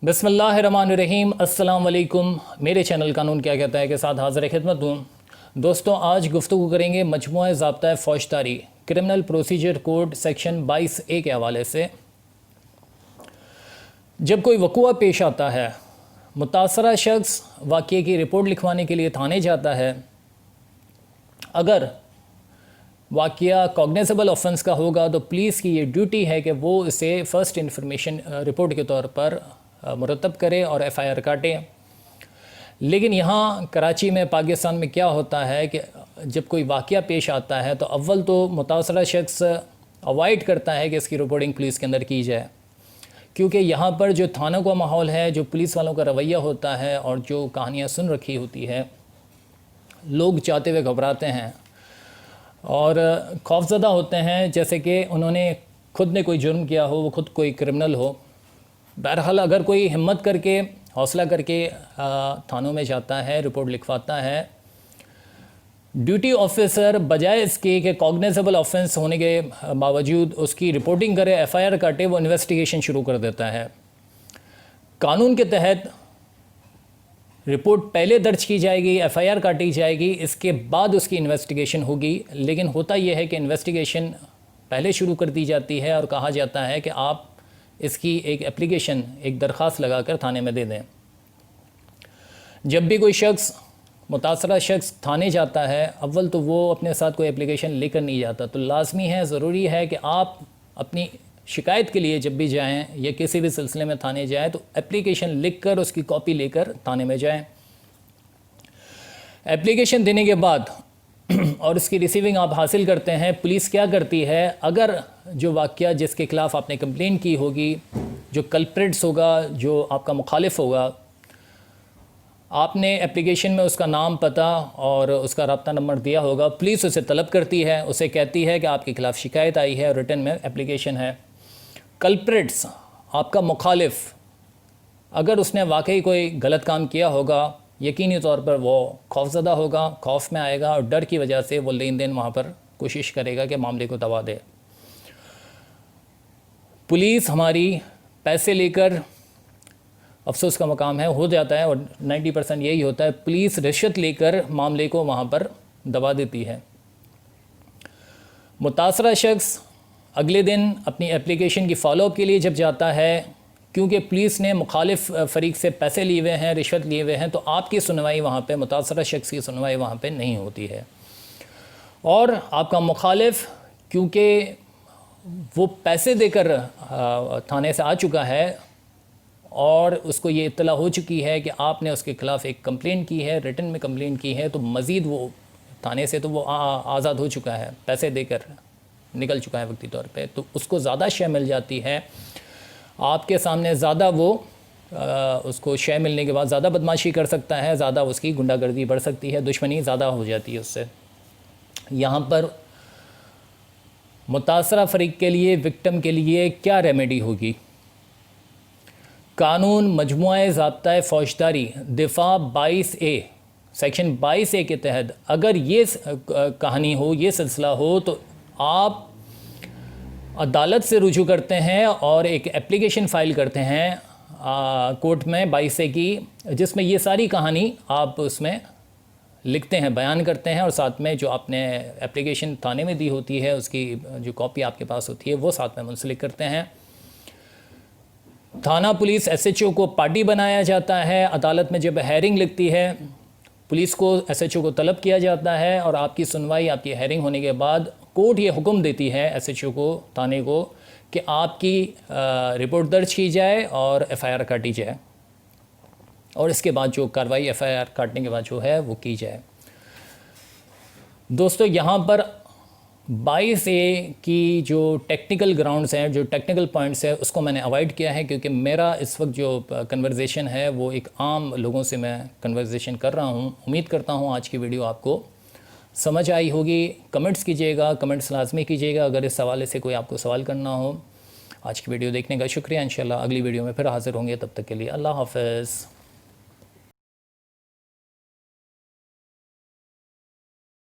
بسم اللہ الرحمن الرحیم۔ السلام علیکم۔ میرے چینل قانون کیا کہتا ہے کے ساتھ حاضر خدمت ہوں۔ دوستوں، آج گفتگو کریں گے مجموعہ ضابطہ فوجداری criminal procedure code section 22A کے حوالے سے۔ جب کوئی وقوع پیش آتا ہے، متاثرہ شخص واقعے کی رپورٹ لکھوانے کے لیے تھانے جاتا ہے۔ اگر واقعہ کوگنیزیبل آفنس کا ہوگا تو پولیس کی یہ ڈیوٹی ہے کہ وہ اسے فرسٹ انفارمیشن رپورٹ کے طور پر مرتب کرے اور ایف آئی آر کاٹے۔ لیکن یہاں کراچی میں، پاکستان میں کیا ہوتا ہے کہ جب کوئی واقعہ پیش آتا ہے تو اول تو متاثرہ شخص اوائڈ کرتا ہے کہ اس کی رپورٹنگ پولیس کے اندر کی جائے، کیونکہ یہاں پر جو تھانوں کا ماحول ہے، جو پولیس والوں کا رویہ ہوتا ہے اور جو کہانیاں سن رکھی ہوتی ہے، لوگ چاہتے ہوئے گھبراتے ہیں اور خوفزدہ ہوتے ہیں، جیسے کہ انہوں نے خود نے کوئی جرم کیا ہو، وہ خود کوئی کرمنل ہو۔ بہرحال اگر کوئی ہمت کر کے، حوصلہ کر کے تھانوں میں جاتا ہے، رپورٹ لکھواتا ہے، ڈیوٹی آفیسر بجائے اس کے کہ کوگنیزیبل آفنس ہونے کے باوجود اس کی رپورٹنگ کرے، ایف آئی آر کاٹے، وہ انویسٹیگیشن شروع کر دیتا ہے۔ قانون کے تحت رپورٹ پہلے درج کی جائے گی، ایف آئی آر کاٹی جائے گی، اس کے بعد اس کی انویسٹیگیشن ہوگی۔ لیکن ہوتا یہ ہے کہ انویسٹیگیشن پہلے شروع کر دی جاتی ہے اور کہا جاتا ہے کہ آپ اس کی ایک اپلیکیشن، ایک درخواست لگا کر تھانے میں دے دیں۔ جب بھی کوئی شخص، متاثرہ شخص تھانے جاتا ہے، اول تو وہ اپنے ساتھ کوئی اپلیکیشن لے کر نہیں جاتا، تو لازمی ہے، ضروری ہے کہ آپ اپنی شکایت کے لیے جب بھی جائیں یا کسی بھی سلسلے میں تھانے جائیں تو اپلیکیشن لکھ کر اس کی کاپی لے کر تھانے میں جائیں۔ اپلیکیشن دینے کے بعد اور اس کی ریسیونگ آپ حاصل کرتے ہیں، پولیس کیا کرتی ہے، اگر جو واقعہ جس کے خلاف آپ نے کمپلین کی ہوگی، جو کلپریٹس ہوگا، جو آپ کا مخالف ہوگا، آپ نے اپلیکیشن میں اس کا نام، پتہ اور اس کا رابطہ نمبر دیا ہوگا، پولیس اسے طلب کرتی ہے، اسے کہتی ہے کہ آپ کے خلاف شکایت آئی ہے، ریٹن میں اپلیکیشن ہے۔ کلپریٹس، آپ کا مخالف، اگر اس نے واقعی کوئی غلط کام کیا ہوگا، یقینی طور پر وہ خوفزدہ ہوگا، خوف میں آئے گا اور ڈر کی وجہ سے وہ لین دین وہاں پر کوشش کرے گا کہ معاملے کو دبا دے۔ پولیس ہماری پیسے لے کر، افسوس کا مقام ہے، ہو جاتا ہے اور 90% یہی ہوتا ہے، پولیس رشوت لے کر معاملے کو وہاں پر دبا دیتی ہے۔ متاثرہ شخص اگلے دن اپنی اپلیکیشن کی فالو اپ کے لیے جب جاتا ہے، کیونکہ پولیس نے مخالف فریق سے پیسے لیے ہوئے ہیں، رشوت لیے ہوئے ہیں، تو آپ کی سنوائی وہاں پہ، متاثرہ شخص کی سنوائی وہاں پہ نہیں ہوتی ہے۔ اور آپ کا مخالف، کیونکہ وہ پیسے دے کر تھانے سے آ چکا ہے اور اس کو یہ اطلاع ہو چکی ہے کہ آپ نے اس کے خلاف ایک کمپلین کی ہے، ریٹن میں کمپلین کی ہے، تو مزید وہ تھانے سے تو وہ آزاد ہو چکا ہے، پیسے دے کر نکل چکا ہے وقتی طور پہ، تو اس کو زیادہ شے مل جاتی ہے۔ آپ کے سامنے زیادہ وہ اس کو شے ملنے کے بعد زیادہ بدماشی کر سکتا ہے، زیادہ اس کی گنڈا گردی بڑھ سکتی ہے، دشمنی زیادہ ہو جاتی ہے اس سے۔ یہاں پر متاثرہ فریق کے لیے، وکٹم کے لیے کیا ریمیڈی ہوگی؟ قانون مجموعہ ضابطہ فوجداری دفاع 22A، سیکشن 22A کے تحت اگر یہ کہانی ہو، یہ سلسلہ ہو، تو آپ عدالت سے رجوع کرتے ہیں اور ایک اپلیکیشن فائل کرتے ہیں کورٹ میں 22A کی، جس میں یہ ساری کہانی آپ اس میں لکھتے ہیں، بیان کرتے ہیں، اور ساتھ میں جو آپ نے اپلیکیشن تھانے میں دی ہوتی ہے اس کی جو کاپی آپ کے پاس ہوتی ہے وہ ساتھ میں منسلک کرتے ہیں۔ تھانہ پولیس ایس ایچ او کو پارٹی بنایا جاتا ہے، عدالت میں جب ہیرنگ لگتی ہے، پولیس کو، ایس ایچ او کو طلب کیا جاتا ہے، اور آپ کی سنوائی، آپ کی ہیرنگ ہونے کے بعد کورٹ یہ حکم دیتی ہے ایس ایچ او کو، تھانے کو، کہ آپ کی رپورٹ درج کی جائے اور ایف آئی آر کاٹی جائے، اور اس کے بعد جو کارروائی ایف آئی آر کاٹنے کے بعد جو ہے وہ کی جائے۔ دوستو، یہاں پر 22A کی جو ٹیکنیکل گراؤنڈز ہیں، جو ٹیکنیکل پوائنٹس ہیں، اس کو میں نے اوائڈ کیا ہے، کیونکہ میرا اس وقت جو کنورزیشن ہے وہ ایک عام لوگوں سے میں کنورزیشن کر رہا ہوں۔ امید کرتا ہوں آج کی ویڈیو آپ کو سمجھ آئی ہوگی۔ کمنٹس کیجئے گا، کمنٹس لازمی کیجئے گا اگر اس حوالے سے کوئی آپ کو سوال کرنا ہو۔ آج کی ویڈیو دیکھنے کا شکریہ، انشاءاللہ اگلی ویڈیو میں پھر حاضر ہوں گے، تب تک کے لیے اللہ حافظ۔